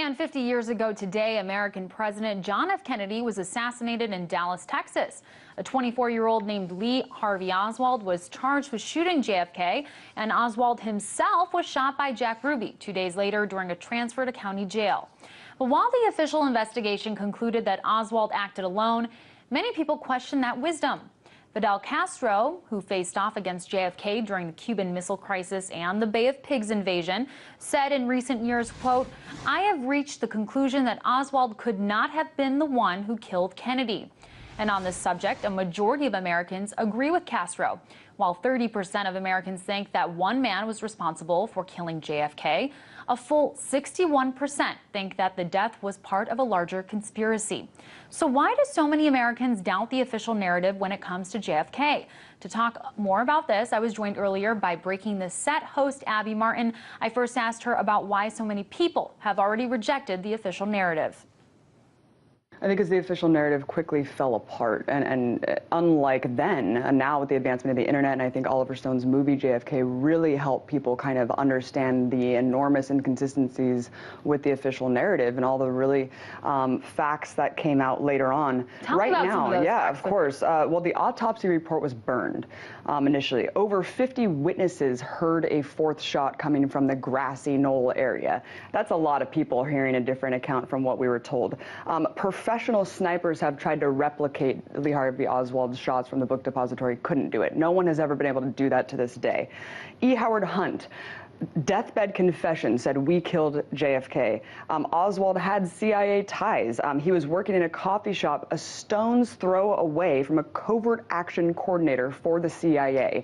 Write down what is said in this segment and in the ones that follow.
And 50 years ago today, American President John F. Kennedy was assassinated in Dallas, Texas. A 24-year-old named Lee Harvey Oswald was charged with shooting JFK, and Oswald himself was shot by Jack Ruby 2 days later during a transfer to county jail. But while the official investigation concluded that Oswald acted alone, many people question that wisdom. Fidel Castro, who faced off against JFK during the Cuban Missile Crisis and the Bay of Pigs invasion, said in recent years, quote, "I have reached the conclusion that Oswald could not have been the one who killed Kennedy." And on this subject, a majority of Americans agree with Castro. While 30% of Americans think that one man was responsible for killing JFK, a full 61% think that the death was part of a larger conspiracy. So why do so many Americans doubt the official narrative when it comes to JFK? To talk more about this, I was joined earlier by Breaking the Set host Abby Martin. I first asked her about why so many people have already rejected the official narrative. I think as the official narrative quickly fell apart, and unlike then, now with the advancement of the internet, and I think Oliver Stone's movie JFK really helped people kind of understand the enormous inconsistencies with the official narrative and all the really facts that came out later on. Tell me about some of those facts. Of course. Well, the autopsy report was burned initially. Over 50 witnesses heard a fourth shot coming from the grassy knoll area. That's a lot of people hearing a different account from what we were told. Professional snipers have tried to replicate Lee Harvey Oswald's shots from the book depository, couldn't do it. No one has ever been able to do that to this day. E. Howard Hunt, deathbed confession, said, "We killed JFK." Oswald had CIA ties. He was working in a coffee shop a stone's throw away from a covert action coordinator for the CIA.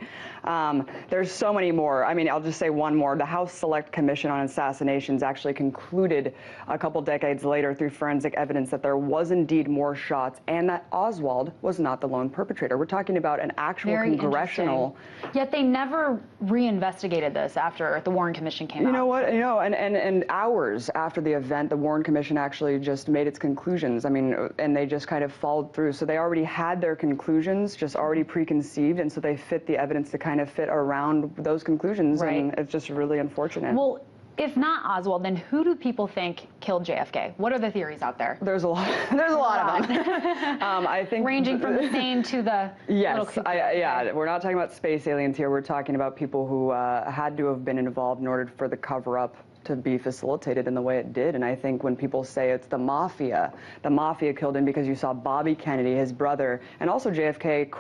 There's so many more. I mean, I'll just say one more. The House Select Commission on Assassinations actually concluded a couple decades later through forensic evidence that there was indeed more shots and that Oswald was not the lone perpetrator. We're talking about an actual congressional... Yet they never reinvestigated this after the Warren Commission came out. You know what? You know, and hours after the event, the Warren Commission actually just made its conclusions. I mean, and they just kind of followed through. So they already had their conclusions, just already preconceived, and so they fit the evidence to kind of fit around those conclusions. Right. And it's just really unfortunate. Well, if not Oswald, then who do people think killed JFK? What are the theories out there? There's a lot. There's a lot of them. I think ranging from the same to the yes, yeah. We're not talking about space aliens here. We're talking about people who had to have been involved in order for the cover-up to be facilitated in the way it did. And I think when people say it's the mafia killed him because you saw Bobby Kennedy, his brother, and also JFK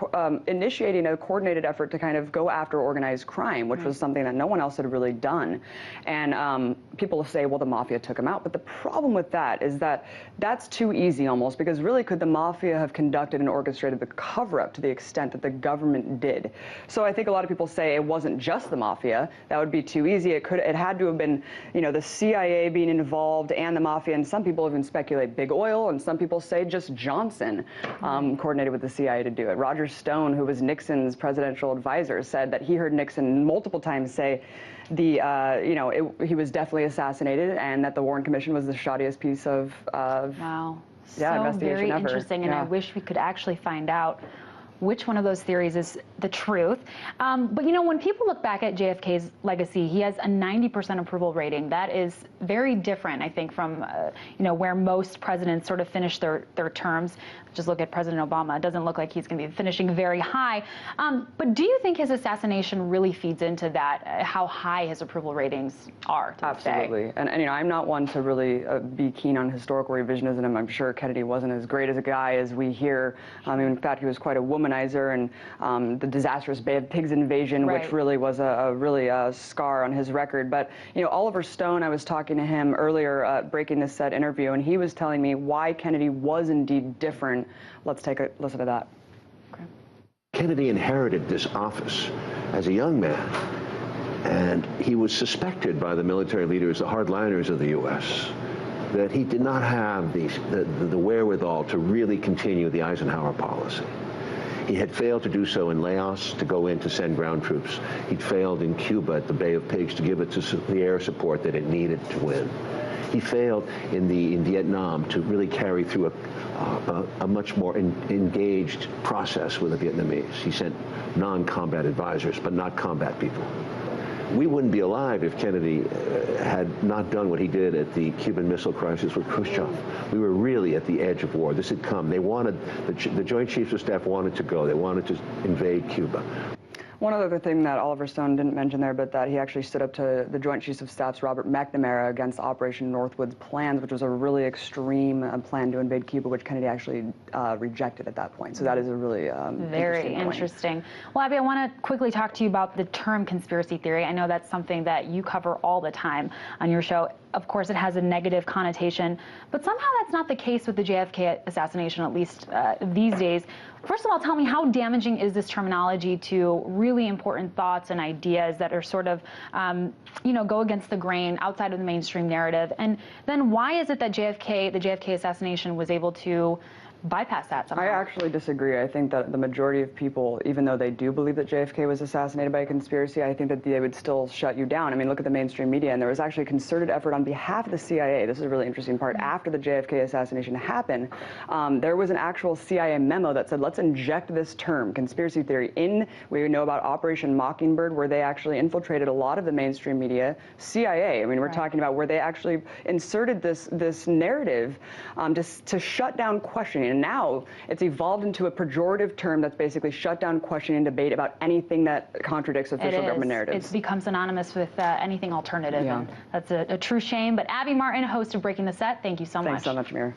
initiating a coordinated effort to kind of go after organized crime, which was something that no one else had really done. And people say, well, the mafia took him out. But the problem with that is that that's too easy almost, because really could the mafia have conducted and orchestrated the cover-up to the extent that the government did? So I think a lot of people say it wasn't just the mafia. That would be too easy. It had to have been, you know, the CIA being involved and the mafia, and some people even speculate big oil, and some people say just Johnson coordinated with the CIA to do it. Roger Stone, who was Nixon's presidential advisor, said that he heard Nixon multiple times say he was definitely assassinated, and that the Warren Commission was the shoddiest piece of wow, investigation very ever. Interesting, and I wish we could actually find out which one of those theories is the truth. But you know, when people look back at JFK's legacy, he has a 90% approval rating. That is very different, I think, from where most presidents sort of finish their terms. Just look at President Obama. It doesn't look like he's going to be finishing very high. But do you think his assassination really feeds into that, how high his approval ratings are to this Absolutely. day? And you know, I'm not one to really be keen on historical revisionism. I'm sure Kennedy wasn't as great as a guy as we hear. In fact, he was quite a womanizer, and the disastrous Bay of Pigs invasion, which really was a scar on his record. But you know, Oliver Stone, I was talking to him earlier, Breaking the Set interview, and he was telling me why Kennedy was indeed different. Let's take a listen to that. Okay. Kennedy inherited this office as a young man, and he was suspected by the military leaders, the hardliners of the U.S., that he did not have the wherewithal to really continue the Eisenhower policy. He had failed to do so in Laos, to go in to send ground troops. He'd failed in Cuba at the Bay of Pigs to give it the air support that it needed to win. He failed in Vietnam to really carry through a much more engaged process with the Vietnamese. He sent non-combat advisors, but not combat people. we wouldn't be alive if Kennedy had not done what he did at the Cuban Missile Crisis with Khrushchev. We were really at the edge of war. This had come. They wanted, the Joint Chiefs of Staff wanted to go. They wanted to invade Cuba. One other thing that Oliver Stone didn't mention there, but that he actually stood up to the Joint Chiefs of Staff's Robert McNamara against Operation Northwoods plans, which was a really extreme plan to invade Cuba, which Kennedy actually rejected at that point. So that is a really very interesting. Well, Abby, I want to quickly talk to you about the term conspiracy theory. I know that's something that you cover all the time on your show. Of course, it has a negative connotation, but somehow that's not the case with the JFK assassination, at least these days. First of all, tell me, how damaging is this terminology to really important thoughts and ideas that are sort of, go against the grain, outside of the mainstream narrative? And then why is it that the JFK assassination was able to bypass that somehow? I actually disagree. I think that the majority of people, even though they do believe that JFK was assassinated by a conspiracy, I think that they would still shut you down. I mean, look at the mainstream media, and there was actually a concerted effort on behalf of the CIA. This is a really interesting part. After the JFK assassination happened, there was an actual CIA memo that said, let's inject this term, conspiracy theory, in, we know about Operation Mockingbird, where they actually infiltrated a lot of the mainstream media, CIA. I mean, we're talking about where they actually inserted this narrative to shut down questioning. And now it's evolved into a pejorative term that's basically shut down questioning and debate about anything that contradicts official government narratives. It's become synonymous with anything alternative, Yeah. and that's a true shame. But Abby Martin, host of Breaking the Set, thank you so much. Thanks so much, Mira.